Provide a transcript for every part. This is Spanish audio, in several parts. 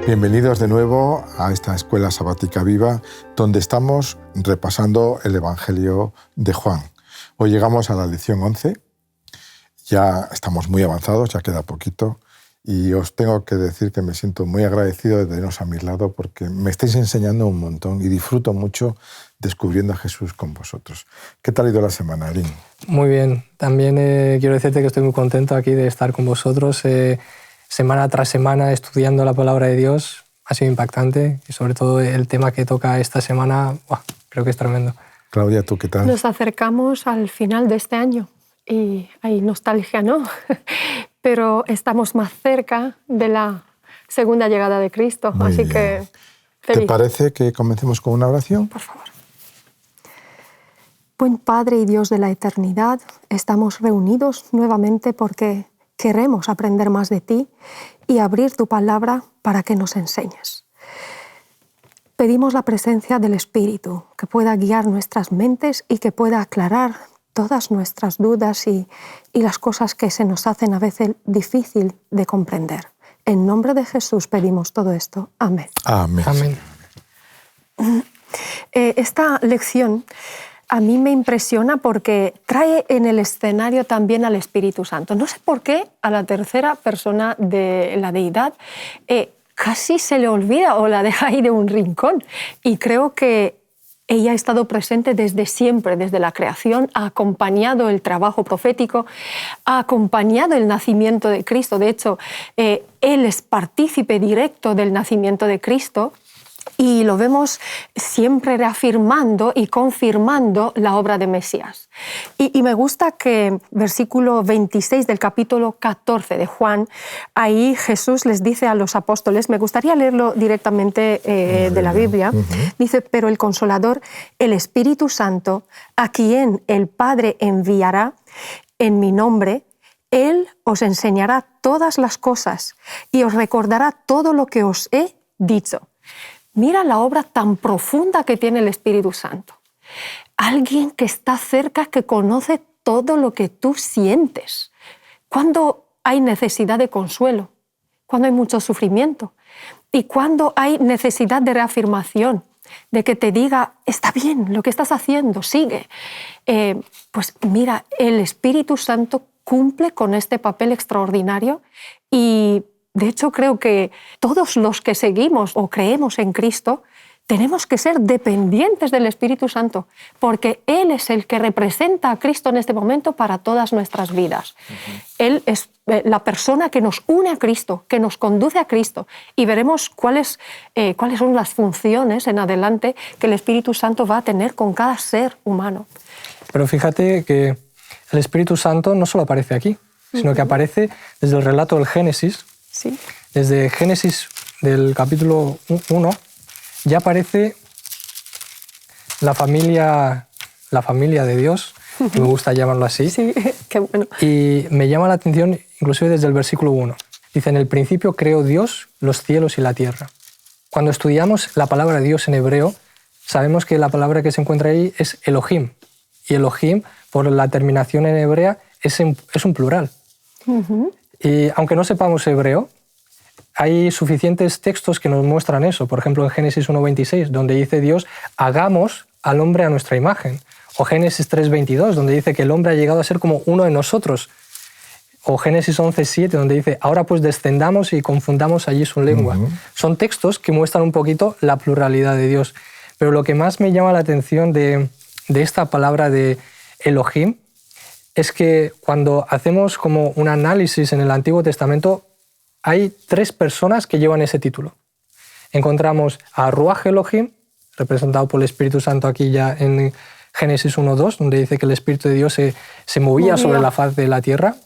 Bienvenidos de nuevo a esta Escuela Sabática Viva, donde estamos repasando el Evangelio de Juan. Hoy llegamos a la lección 11, ya estamos muy avanzados, ya queda poquito, y os tengo que decir que me siento muy agradecido de teneros a mi lado porque me estáis enseñando un montón y disfruto mucho descubriendo a Jesús con vosotros. ¿Qué tal ha ido la semana, Erin? Muy bien, también quiero decirte que estoy muy contento aquí de estar con vosotros. Semana tras semana estudiando la palabra de Dios ha sido impactante y sobre todo el tema que toca esta semana, creo que es tremendo. Claudia, ¿tú qué tal? Nos acercamos al final de este año y hay nostalgia, ¿no? Pero estamos más cerca de la segunda llegada de Cristo, Muy así bien. que feliz. ¿Te parece que comencemos con una oración? Por favor. Buen Padre y Dios de la eternidad, estamos reunidos nuevamente porque queremos aprender más de ti y abrir tu palabra para que nos enseñes. Pedimos la presencia del Espíritu, que pueda guiar nuestras mentes y que pueda aclarar todas nuestras dudas y las cosas que se nos hacen a veces difícil de comprender. En nombre de Jesús pedimos todo esto. Amén. Amén. Amén. Esta lección a mí me impresiona porque trae en el escenario también al Espíritu Santo. No sé por qué a la tercera persona de la deidad casi se le olvida o la deja ahí de un rincón. Y creo que ella ha estado presente desde siempre, desde la creación, ha acompañado el trabajo profético, ha acompañado el nacimiento de Cristo. De hecho, Él es partícipe directo del nacimiento de Cristo. Y lo vemos siempre reafirmando y confirmando la obra de Mesías. Y me gusta que versículo 26 del capítulo 14 de Juan, ahí Jesús les dice a los apóstoles, me gustaría leerlo directamente de la Biblia, dice, pero el Consolador, el Espíritu Santo, a quien el Padre enviará en mi nombre, Él os enseñará todas las cosas y os recordará todo lo que os he dicho. Mira la obra tan profunda que tiene el Espíritu Santo. Alguien que está cerca, que conoce todo lo que tú sientes. Cuando hay necesidad de consuelo, cuando hay mucho sufrimiento y cuando hay necesidad de reafirmación, de que te diga, está bien lo que estás haciendo, sigue. Pues mira, el Espíritu Santo cumple con este papel extraordinario y de hecho, creo que todos los que seguimos o creemos en Cristo tenemos que ser dependientes del Espíritu Santo, porque Él es el que representa a Cristo en este momento para todas nuestras vidas. Él es la persona que nos une a Cristo, que nos conduce a Cristo, y veremos cuáles son las funciones en adelante que el Espíritu Santo va a tener con cada ser humano. Pero fíjate que el Espíritu Santo no solo aparece aquí, sino que aparece desde el relato del Génesis. Sí. Desde Génesis del capítulo 1 ya aparece la familia de Dios, me gusta llamarlo así. Sí, qué bueno. Y me llama la atención inclusive desde el versículo 1. Dice, en el principio creó Dios los cielos y la tierra. Cuando estudiamos la palabra Dios en hebreo, sabemos que la palabra que se encuentra ahí es Elohim. Y Elohim, por la terminación en hebrea, es un plural. Y aunque no sepamos hebreo, hay suficientes textos que nos muestran eso. Por ejemplo, en Génesis 1.26, donde dice Dios, hagamos al hombre a nuestra imagen. O Génesis 3.22, donde dice que el hombre ha llegado a ser como uno de nosotros. O Génesis 11.7, donde dice, ahora pues descendamos y confundamos allí su lengua. Son textos que muestran un poquito la pluralidad de Dios. Pero lo que más me llama la atención de esta palabra de Elohim es que cuando hacemos como un análisis en el Antiguo Testamento, hay 3 personas que llevan ese título. Encontramos a Ruach Elohim, representado por el Espíritu Santo aquí ya en Génesis 1.2, donde dice que el Espíritu de Dios se movía sobre la faz de la tierra.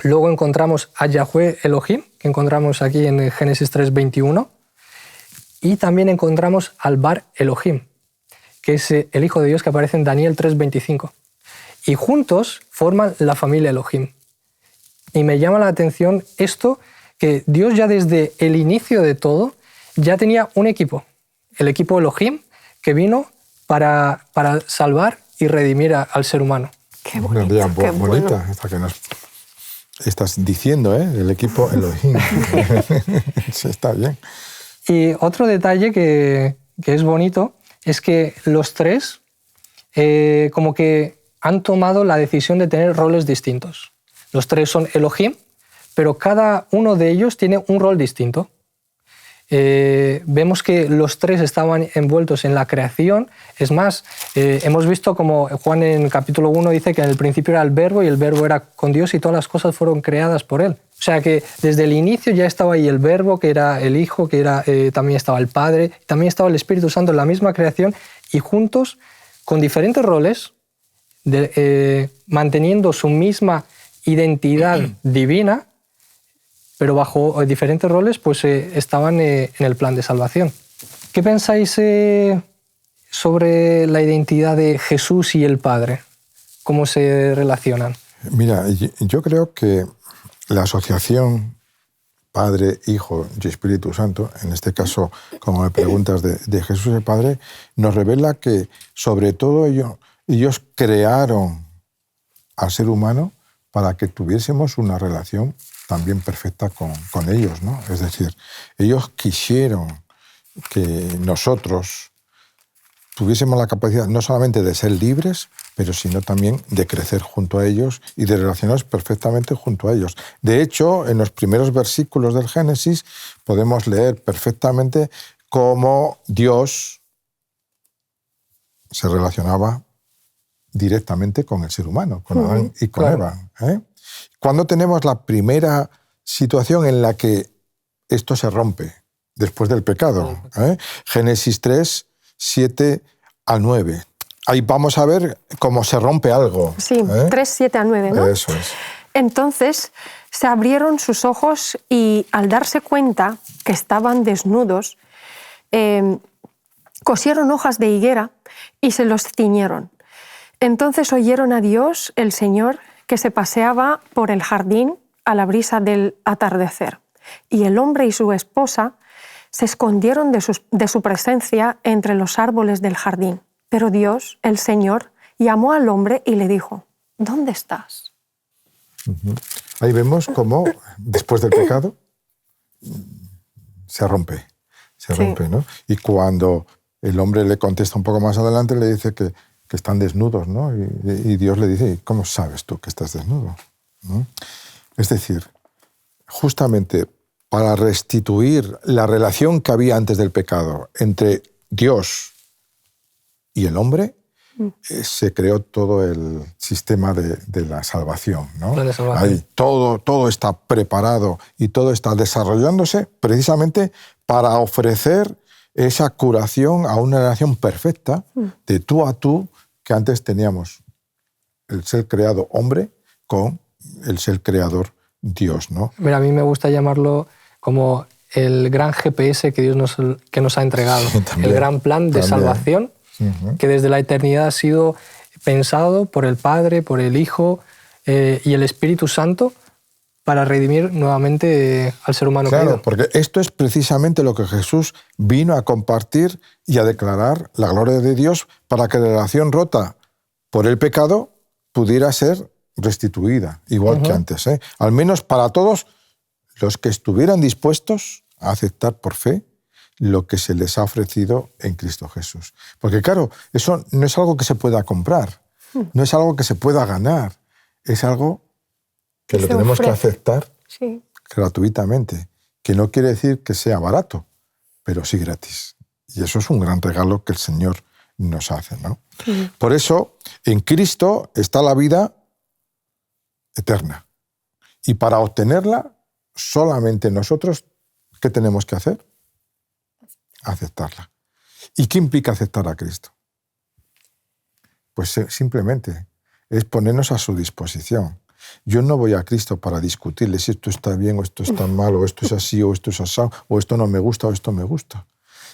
Luego encontramos a Yahweh Elohim, que encontramos aquí en Génesis 3.21. Y también encontramos al Bar Elohim, que es el Hijo de Dios que aparece en Daniel 3.25. Y juntos forman la familia Elohim. Y me llama la atención esto, que Dios ya desde el inicio de todo ya tenía un equipo, el equipo Elohim, que vino para salvar y redimir al ser humano. Qué bonito, Una idea qué bonita, bueno. esta que nos estás diciendo, ¿eh? El equipo Elohim. Sí, está bien. Y otro detalle que es bonito es que los tres como que han tomado la decisión de tener roles distintos. Los tres son Elohim, pero cada uno de ellos tiene un rol distinto. Vemos que los tres estaban envueltos en la creación. Es más, hemos visto como Juan en capítulo 1 dice que en el principio era el Verbo y el Verbo era con Dios y todas las cosas fueron creadas por Él. O sea que desde el inicio ya estaba ahí el Verbo, que era el Hijo, que era, también estaba el Padre, también estaba el Espíritu Santo en la misma creación y juntos, con diferentes roles, manteniendo su misma identidad divina, pero bajo diferentes roles, pues estaban en el plan de salvación. ¿Qué pensáis sobre la identidad de Jesús y el Padre? ¿Cómo se relacionan? Mira, yo creo que la asociación Padre, Hijo y Espíritu Santo, en este caso, como me preguntas, de Jesús y el Padre, nos revela que, sobre todo, ellos crearon al ser humano para que tuviésemos una relación también perfecta con ellos, ¿no? Es decir, ellos quisieron que nosotros tuviésemos la capacidad no solamente de ser libres, pero sino también de crecer junto a ellos y de relacionarnos perfectamente junto a ellos. De hecho, en los primeros versículos del Génesis podemos leer perfectamente cómo Dios se relacionaba directamente con el ser humano, con Adán y con Eva. Cuando tenemos la primera situación en la que esto se rompe, después del pecado, Génesis 3, 7 a 9. Ahí vamos a ver cómo se rompe algo. Sí, 3, 7 a 9, ¿no? Eso es. Entonces se abrieron sus ojos y al darse cuenta que estaban desnudos, cosieron hojas de higuera y se los ciñeron. Entonces oyeron a Dios, el Señor, que se paseaba por el jardín a la brisa del atardecer. Y el hombre y su esposa se escondieron de su presencia entre los árboles del jardín. Pero Dios, el Señor, llamó al hombre y le dijo, ¿dónde estás? Ahí vemos cómo, después del pecado, se rompe, ¿no? Y cuando el hombre le contesta un poco más adelante, le dice que están desnudos, ¿no? Y Dios le dice, ¿cómo sabes tú que estás desnudo? ¿no? Es decir, justamente para restituir la relación que había antes del pecado entre Dios y el hombre, se creó todo el sistema de la salvación, ¿no? La de salvación. Ahí todo está preparado y todo está desarrollándose precisamente para ofrecer esa curación a una relación perfecta de tú a tú que antes teníamos el ser creado hombre con el ser creador Dios, ¿no? Mira, a mí me gusta llamarlo como el gran GPS que Dios que nos ha entregado, el gran plan de salvación que desde la eternidad ha sido pensado por el Padre, por el Hijo y el Espíritu Santo para redimir nuevamente al ser humano Claro, caído. porque esto es precisamente lo que Jesús vino a compartir y a declarar la gloria de Dios para que la relación rota por el pecado pudiera ser restituida, igual que antes. Al menos para todos los que estuvieran dispuestos a aceptar por fe lo que se les ha ofrecido en Cristo Jesús. Porque claro, eso no es algo que se pueda comprar, no es algo que se pueda ganar, es algo que lo tenemos que aceptar gratuitamente, que no quiere decir que sea barato, pero sí gratis. Y eso es un gran regalo que el Señor nos hace, ¿no? Por eso, en Cristo está la vida eterna. Y para obtenerla, solamente nosotros, ¿qué tenemos que hacer? Aceptarla. ¿Y qué implica aceptar a Cristo? Pues simplemente es ponernos a su disposición. Yo no voy a Cristo para discutirle si esto está bien o esto está mal, o esto es así o esto es asado, o esto no me gusta o esto me gusta.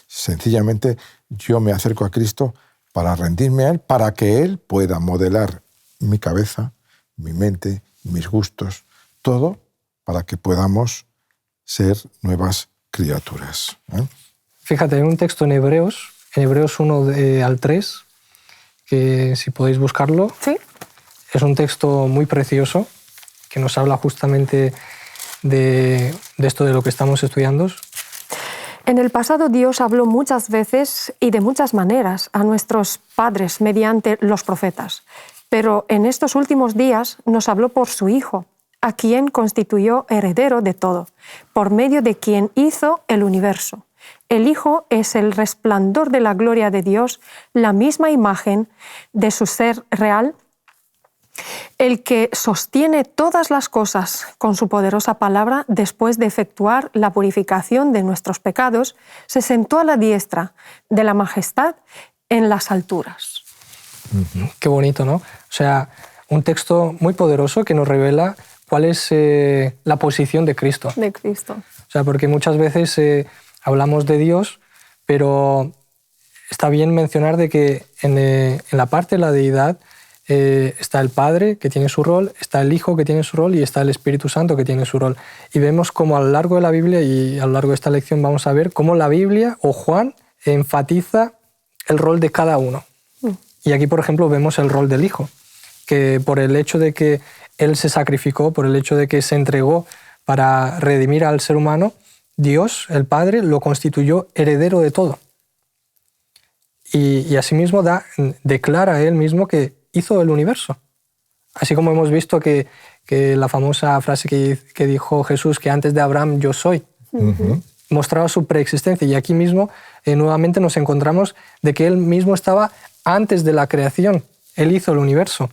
Sencillamente yo me acerco a Cristo para rendirme a Él, para que Él pueda modelar mi cabeza, mi mente, mis gustos, todo para que podamos ser nuevas criaturas. Fíjate, hay un texto en Hebreos 1 al 3, que si podéis buscarlo, ¿Sí? es un texto muy precioso que nos habla justamente de esto de lo que estamos estudiando. En el pasado Dios habló muchas veces y de muchas maneras a nuestros padres mediante los profetas, pero en estos últimos días nos habló por su Hijo, a quien constituyó heredero de todo, por medio de quien hizo el universo. El Hijo es el resplandor de la gloria de Dios, la misma imagen de su ser real, el que sostiene todas las cosas con su poderosa palabra. Después de efectuar la purificación de nuestros pecados, se sentó a la diestra de la majestad en las alturas. Qué bonito, ¿no? O sea, un texto muy poderoso que nos revela cuál es la posición de Cristo. De Cristo. O sea, porque muchas veces hablamos de Dios, pero está bien mencionar de que en la parte de la deidad está el Padre, que tiene su rol, está el Hijo, que tiene su rol, y está el Espíritu Santo, que tiene su rol. Y vemos cómo a lo largo de la Biblia, y a lo largo de esta lección vamos a ver cómo la Biblia o Juan enfatiza el rol de cada uno. Y aquí, por ejemplo, vemos el rol del Hijo, que por el hecho de que Él se sacrificó, por el hecho de que se entregó para redimir al ser humano, Dios, el Padre, lo constituyó heredero de todo. Y asimismo declara a Él mismo que hizo el universo. Así como hemos visto que la famosa frase que dijo Jesús, que antes de Abraham yo soy, mostraba su preexistencia. Y aquí mismo nuevamente nos encontramos de que Él mismo estaba antes de la creación. Él hizo el universo.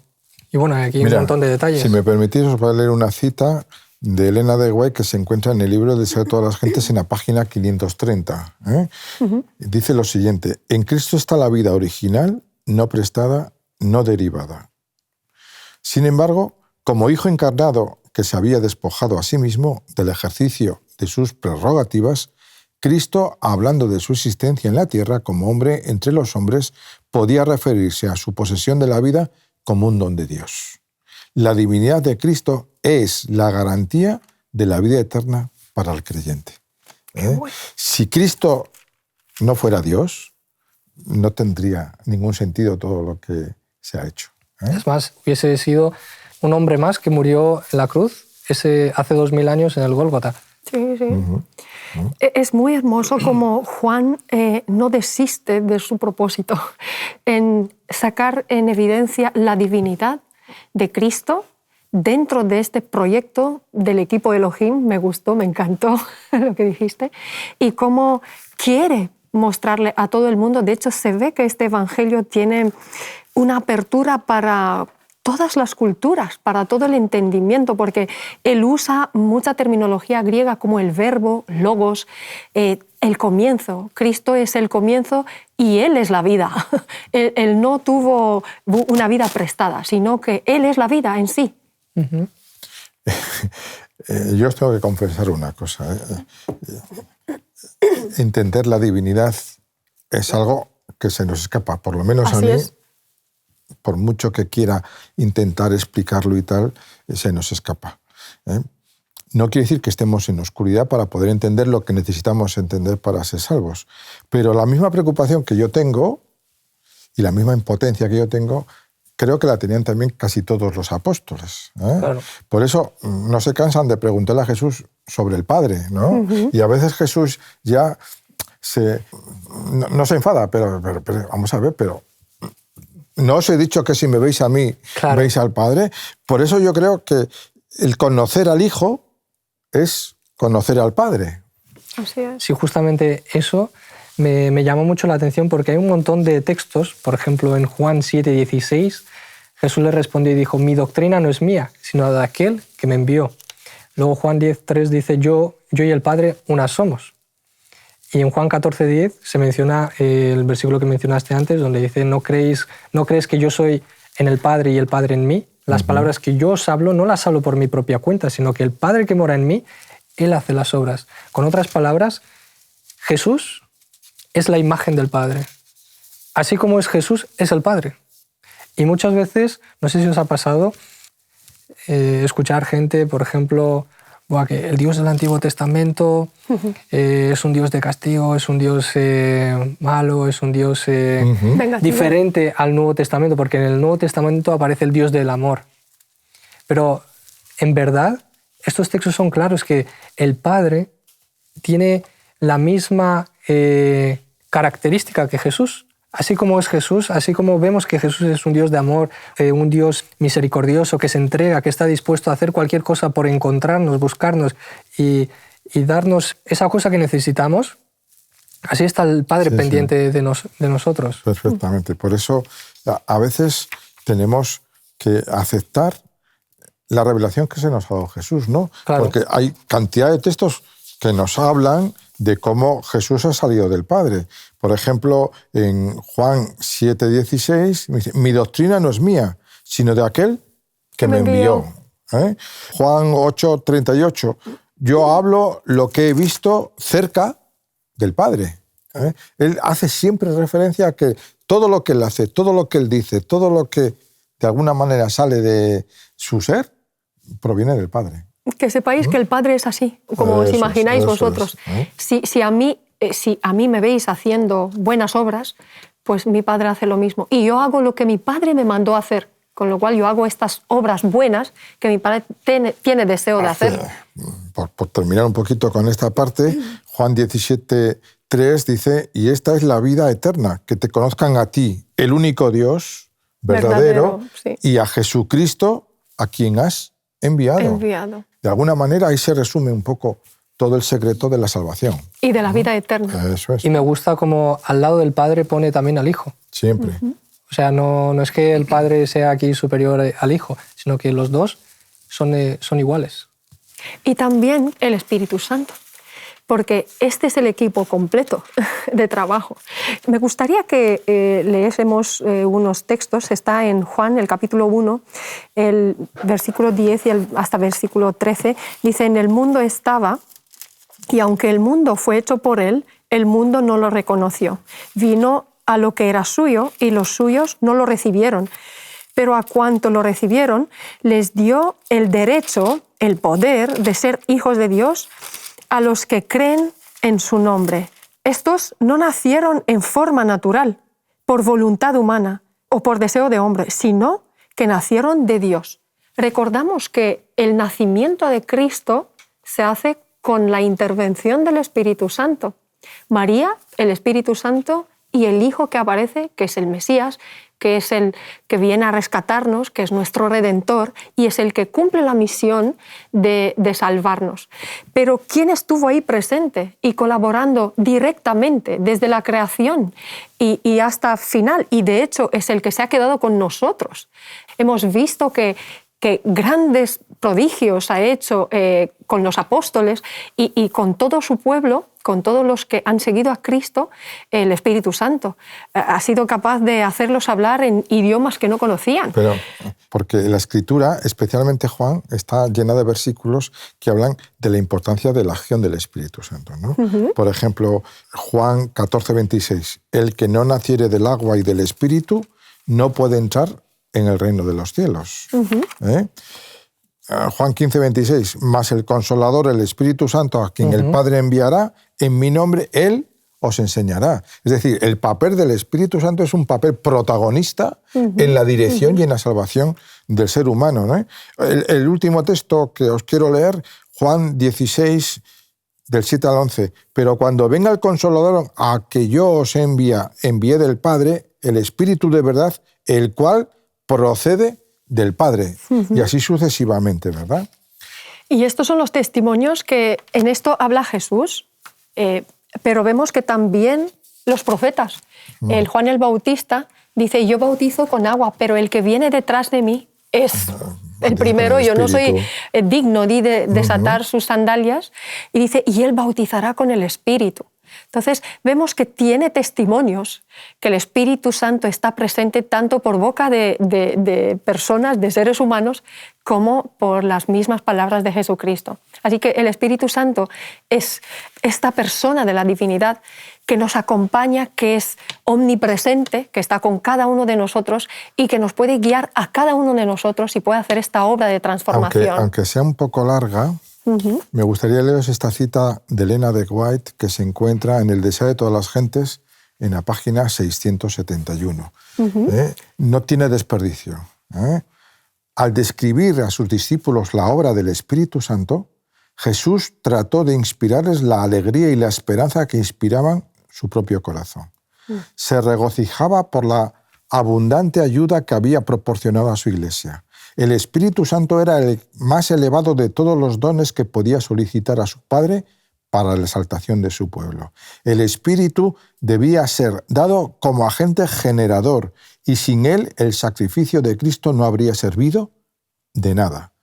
Y bueno, aquí hay un montón de detalles. Si me permitís, os voy a leer una cita de Elena de White que se encuentra en el libro Deseo de todas las gentes en la página 530. Dice lo siguiente: en Cristo está la vida original, no prestada, no derivada. Sin embargo, como Hijo encarnado que se había despojado a sí mismo del ejercicio de sus prerrogativas, Cristo, hablando de su existencia en la tierra como hombre entre los hombres, podía referirse a su posesión de la vida como un don de Dios. La divinidad de Cristo es la garantía de la vida eterna para el creyente. Si Cristo no fuera Dios, no tendría ningún sentido todo lo que se ha hecho. Es más, hubiese sido un hombre más que murió en la cruz hace 2000 años en el Gólgota. Sí, sí. Es muy hermoso como Juan no desiste de su propósito en sacar en evidencia la divinidad de Cristo dentro de este proyecto del equipo Elohim. Me gustó, me encantó lo que dijiste, y cómo quiere mostrarle a todo el mundo. De hecho, se ve que este evangelio tiene una apertura para todas las culturas, para todo el entendimiento, porque él usa mucha terminología griega como el verbo, logos, el comienzo. Cristo es el comienzo y Él es la vida. Él no tuvo una vida prestada, sino que Él es la vida en sí. Yo os tengo que confesar una cosa. Entender la divinidad es algo que se nos escapa, por lo menos a mí. Por mucho que quiera intentar explicarlo y tal, se nos escapa. No quiere decir que estemos en oscuridad para poder entender lo que necesitamos entender para ser salvos. Pero la misma preocupación que yo tengo y la misma impotencia que yo tengo, creo que la tenían también casi todos los apóstoles. Claro. Por eso no se cansan de preguntarle a Jesús sobre el Padre, ¿no? Y a veces Jesús ya no se enfada, pero vamos a ver, pero no os he dicho que si me veis a mí, claro, veis al Padre. Por eso yo creo que el conocer al Hijo es conocer al Padre. Así es. Sí, justamente eso me llamó mucho la atención, porque hay un montón de textos, por ejemplo en Juan 7:16, Jesús le respondió y dijo: mi doctrina no es mía, sino de aquel que me envió. Luego Juan 10:3 dice: yo y el Padre una somos. Y en Juan 14:10 se menciona el versículo que mencionaste antes, donde dice: ¿No crees que yo soy en el Padre y el Padre en mí? Las palabras que yo os hablo no las hablo por mi propia cuenta, sino que el Padre que mora en mí, Él hace las obras. Con otras palabras, Jesús es la imagen del Padre. Así como es Jesús, es el Padre. Y muchas veces, no sé si os ha pasado, escuchar gente, por ejemplo, que el Dios del Antiguo Testamento es un Dios de castigo, es un Dios malo, es un Dios diferente al Nuevo Testamento, porque en el Nuevo Testamento aparece el Dios del amor. Pero en verdad, estos textos son claros, que el Padre tiene la misma característica que Jesús. Así como es Jesús, así como vemos que Jesús es un Dios de amor, un Dios misericordioso, que se entrega, que está dispuesto a hacer cualquier cosa por encontrarnos, buscarnos y darnos esa cosa que necesitamos, así está el Padre pendiente de nosotros. Perfectamente. Por eso a veces tenemos que aceptar la revelación que se nos ha dado Jesús, ¿no? Claro. Porque hay cantidad de textos que nos hablan de cómo Jesús ha salido del Padre. Por ejemplo, en Juan 7:16, dice, mi doctrina no es mía, sino de aquel que me envió. Juan 8:38, yo hablo lo que he visto cerca del Padre. Él hace siempre referencia a que todo lo que él hace, todo lo que él dice, todo lo que de alguna manera sale de su ser, proviene del Padre. Que sepáis que el Padre es así, como os imagináis vosotros. Si a mí me veis haciendo buenas obras, pues mi Padre hace lo mismo. Y yo hago lo que mi Padre me mandó a hacer, con lo cual yo hago estas obras buenas que mi Padre tiene deseo de hacer. Por terminar un poquito con esta parte, Juan 17:3 dice, y esta es la vida eterna, que te conozcan a ti, el único Dios verdadero sí. Y a Jesucristo, a quien has enviado. De alguna manera ahí se resume un poco todo el secreto de la salvación. Y de la vida eterna. Eso es. Y me gusta como al lado del Padre pone también al Hijo. Siempre. O sea, no es que el Padre sea aquí superior al Hijo, sino que los dos son iguales. Y también el Espíritu Santo, porque este es el equipo completo de trabajo. Me gustaría que leésemos unos textos. Está en Juan, el capítulo 1, el versículo 10 y hasta versículo 13. Dice, en el mundo estaba, y aunque el mundo fue hecho por él, el mundo no lo reconoció. Vino a lo que era suyo y los suyos no lo recibieron. Pero a cuanto lo recibieron, les dio el derecho, el poder de ser hijos de Dios, a los que creen en su nombre. Estos no nacieron en forma natural, por voluntad humana o por deseo de hombre, sino que nacieron de Dios. Recordamos que el nacimiento de Cristo se hace con la intervención del Espíritu Santo. María, el Espíritu Santo y el Hijo que aparece, que es el Mesías, que es el que viene a rescatarnos, que es nuestro Redentor y es el que cumple la misión de salvarnos. Pero ¿quién estuvo ahí presente y colaborando directamente desde la creación y hasta final? Y de hecho es el que se ha quedado con nosotros. Hemos visto que grandes prodigios ha hecho con los apóstoles y con todo su pueblo, con todos los que han seguido a Cristo, el Espíritu Santo ha sido capaz de hacerlos hablar en idiomas que no conocían. Pero porque la Escritura, especialmente Juan, está llena de versículos que hablan de la importancia de la acción del Espíritu Santo, ¿no? Por ejemplo, Juan 14:26, el que no naciere del agua y del Espíritu no puede entrar en el reino de los cielos. Juan 15:26, mas el Consolador, el Espíritu Santo, a quien el Padre enviará, en mi nombre, Él os enseñará. Es decir, el papel del Espíritu Santo es un papel protagonista en la dirección y en la salvación del ser humano, ¿no? El último texto que os quiero leer, Juan 16, del 7 al 11, pero cuando venga el Consolador a que yo os envié del Padre, el Espíritu de verdad, el cual procede del Padre, y así sucesivamente, ¿verdad? Y estos son los testimonios que en esto habla Jesús, pero vemos que también los profetas. El Juan el Bautista dice, yo bautizo con agua, pero el que viene detrás de mí es el primero, yo no soy digno de desatar sus sandalias, y dice, y él bautizará con el Espíritu. Entonces vemos que tiene testimonios, que el Espíritu Santo está presente tanto por boca de personas, de seres humanos, como por las mismas palabras de Jesucristo. Así que el Espíritu Santo es esta persona de la divinidad que nos acompaña, que es omnipresente, que está con cada uno de nosotros y que nos puede guiar a cada uno de nosotros y puede hacer esta obra de transformación. Aunque sea un poco larga, me gustaría leeros esta cita de Elena de White que se encuentra en El deseo de todas las gentes en la página 671. No tiene desperdicio. Al describir a sus discípulos la obra del Espíritu Santo, Jesús trató de inspirarles la alegría y la esperanza que inspiraban su propio corazón. Se regocijaba por la abundante ayuda que había proporcionado a su iglesia. El Espíritu Santo era el más elevado de todos los dones que podía solicitar a su Padre para la exaltación de su pueblo. El Espíritu debía ser dado como agente generador y sin él el sacrificio de Cristo no habría servido de nada.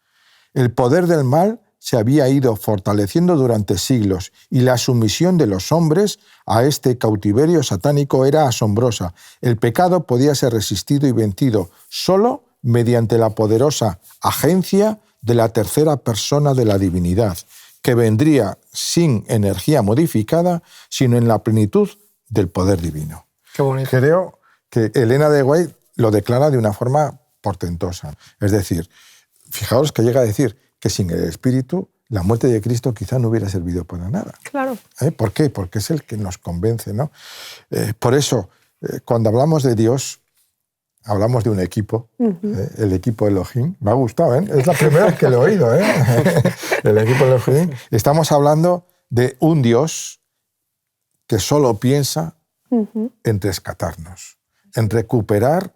El poder del mal se había ido fortaleciendo durante siglos y la sumisión de los hombres a este cautiverio satánico era asombrosa. El pecado podía ser resistido y vencido solo mediante la poderosa agencia de la tercera persona de la divinidad, que vendría sin energía modificada, sino en la plenitud del poder divino. Qué bonito. Creo que Elena de White lo declara de una forma portentosa. Es decir, fijaos que llega a decir que sin el Espíritu la muerte de Cristo quizá no hubiera servido para nada. Claro. ¿Por qué? Porque es el que nos convence, ¿no? Por eso, cuando hablamos de Dios, hablamos de un equipo, el equipo Elohim. Me ha gustado, ¿eh? Es la primera vez que lo he oído, ¿eh? El equipo Elohim. Estamos hablando de un Dios que solo piensa en rescatarnos, en recuperar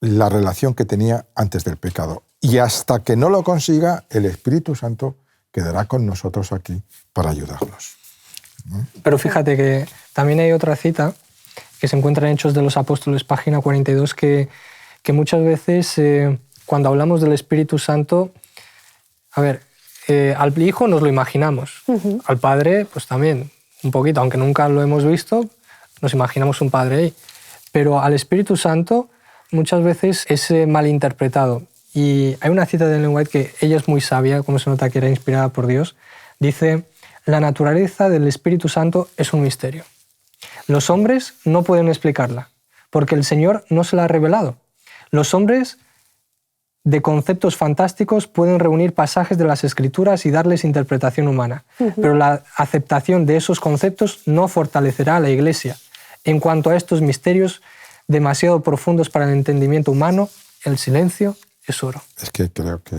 la relación que tenía antes del pecado. Y hasta que no lo consiga, el Espíritu Santo quedará con nosotros aquí para ayudarnos. Pero fíjate que también hay otra cita que se encuentra en Hechos de los Apóstoles, página 42, que muchas veces cuando hablamos del Espíritu Santo, a ver, al Hijo nos lo imaginamos, al Padre pues también, un poquito, aunque nunca lo hemos visto, nos imaginamos un Padre ahí. Pero al Espíritu Santo muchas veces es malinterpretado. Y hay una cita de Ellen White que ella es muy sabia, como se nota que era inspirada por Dios. Dice, la naturaleza del Espíritu Santo es un misterio. Los hombres no pueden explicarla, porque el Señor no se la ha revelado. Los hombres de conceptos fantásticos pueden reunir pasajes de las Escrituras y darles interpretación humana, pero la aceptación de esos conceptos no fortalecerá a la Iglesia. En cuanto a estos misterios demasiado profundos para el entendimiento humano, el silencio es oro. Es que creo que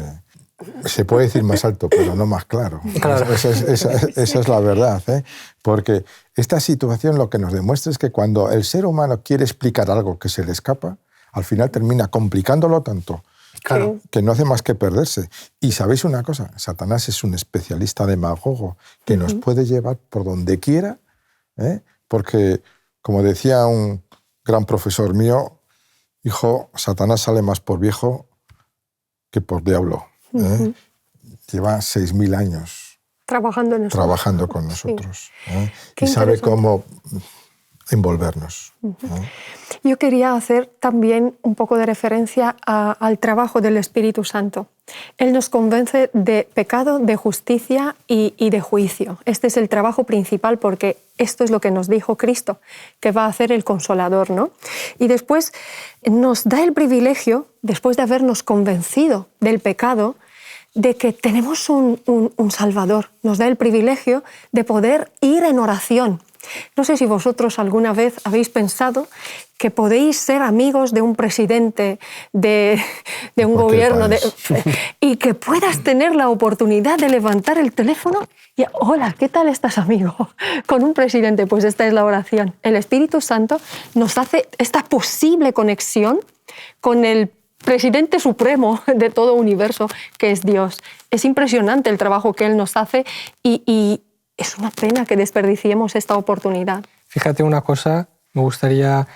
se puede decir más alto, pero no más claro. Claro. Esa es la verdad, ¿eh? Porque esta situación lo que nos demuestra es que cuando el ser humano quiere explicar algo que se le escapa, al final termina complicándolo tanto Claro. que no hace más que perderse. Y ¿sabéis una cosa? Satanás es un especialista demagogo que nos puede llevar por donde quiera, ¿eh? Porque, como decía un gran profesor mío, hijo, Satanás sale más por viejo que por diablo. Lleva 6.000 años trabajando con nosotros. Sí. Y sabe cómo envolvernos. Yo quería hacer también un poco de referencia al trabajo del Espíritu Santo. Él nos convence de pecado, de justicia y de juicio. Este es el trabajo principal porque esto es lo que nos dijo Cristo, que va a hacer el Consolador, ¿no? Y después nos da el privilegio, después de habernos convencido del pecado, de que tenemos un Salvador. Nos da el privilegio de poder ir en oración. No sé si vosotros alguna vez habéis pensado que podéis ser amigos de un presidente, de un gobierno, y que puedas tener la oportunidad de levantar el teléfono y hola, ¿qué tal estás, amigo? Con un presidente, pues esta es la oración. El Espíritu Santo nos hace esta posible conexión con el presidente supremo de todo universo, que es Dios. Es impresionante el trabajo que Él nos hace y es una pena que desperdiciemos esta oportunidad. Fíjate una cosa, me gustaría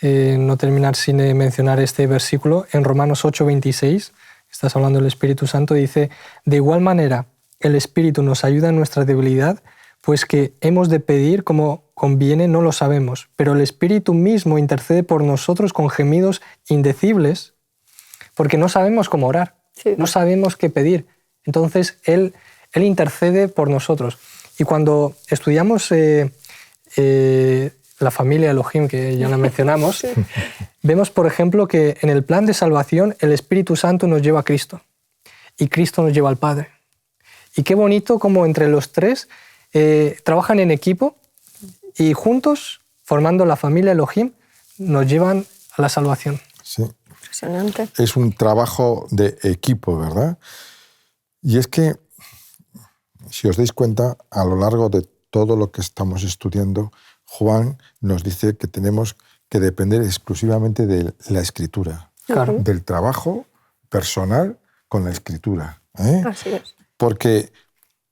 no terminar sin mencionar este versículo. En Romanos 8:26, estás hablando del Espíritu Santo, dice, de igual manera, el Espíritu nos ayuda en nuestra debilidad, pues que hemos de pedir como conviene no lo sabemos, pero el Espíritu mismo intercede por nosotros con gemidos indecibles, porque no sabemos cómo orar, no sabemos qué pedir. Entonces, Él intercede por nosotros. Y cuando estudiamos la familia Elohim, que ya la mencionamos, vemos, por ejemplo, que en el plan de salvación el Espíritu Santo nos lleva a Cristo y Cristo nos lleva al Padre. Y qué bonito como entre los tres trabajan en equipo y juntos, formando la familia Elohim, nos llevan a la salvación. Sí. Impresionante. Es un trabajo de equipo, ¿verdad? Y es que Si os dais cuenta, a lo largo de todo lo que estamos estudiando, Juan nos dice que tenemos que depender exclusivamente de la Escritura, Claro. del trabajo personal con la Escritura. ¿eh? Así es. Porque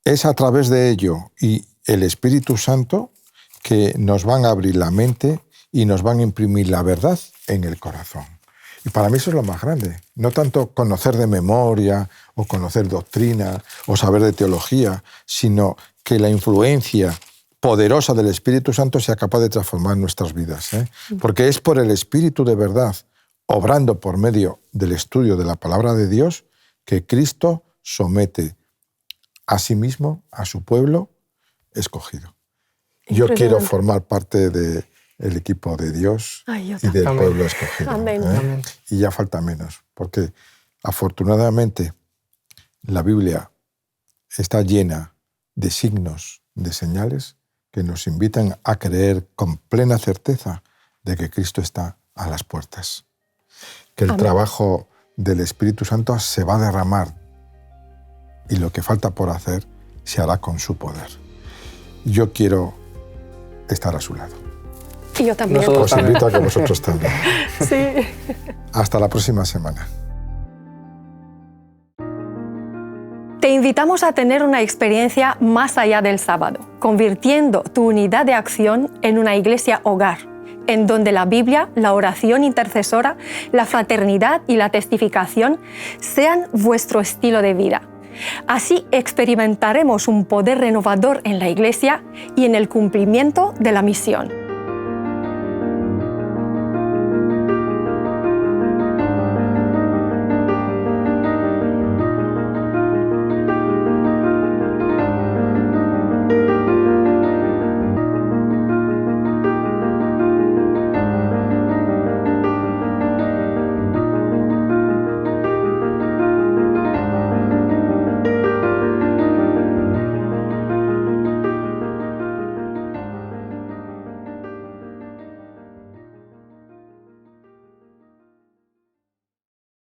es a través de ello y el Espíritu Santo que nos van a abrir la mente y nos van a imprimir la verdad en el corazón. Y para mí eso es lo más grande. No tanto conocer de memoria o conocer doctrina o saber de teología, sino que la influencia poderosa del Espíritu Santo sea capaz de transformar nuestras vidas. ¿eh? Porque es por el Espíritu de verdad, obrando por medio del estudio de la palabra de Dios, que Cristo somete a sí mismo, a su pueblo escogido. Yo quiero formar parte del equipo de Dios Ay, yo y del también. pueblo escogido. Amén. Amén. Y ya falta menos, porque afortunadamente la Biblia está llena de signos, de señales que nos invitan a creer con plena certeza de que Cristo está a las puertas. Que el Amén. trabajo del Espíritu Santo se va a derramar y lo que falta por hacer se hará con su poder. Yo quiero estar a su lado. Y yo también. Nosotros Os invito a que vosotros también. Sí. Hasta la próxima semana. Te invitamos a tener una experiencia más allá del sábado, convirtiendo tu unidad de acción en una iglesia hogar, en donde la Biblia, la oración intercesora, la fraternidad y la testificación sean vuestro estilo de vida. Así experimentaremos un poder renovador en la iglesia y en el cumplimiento de la misión.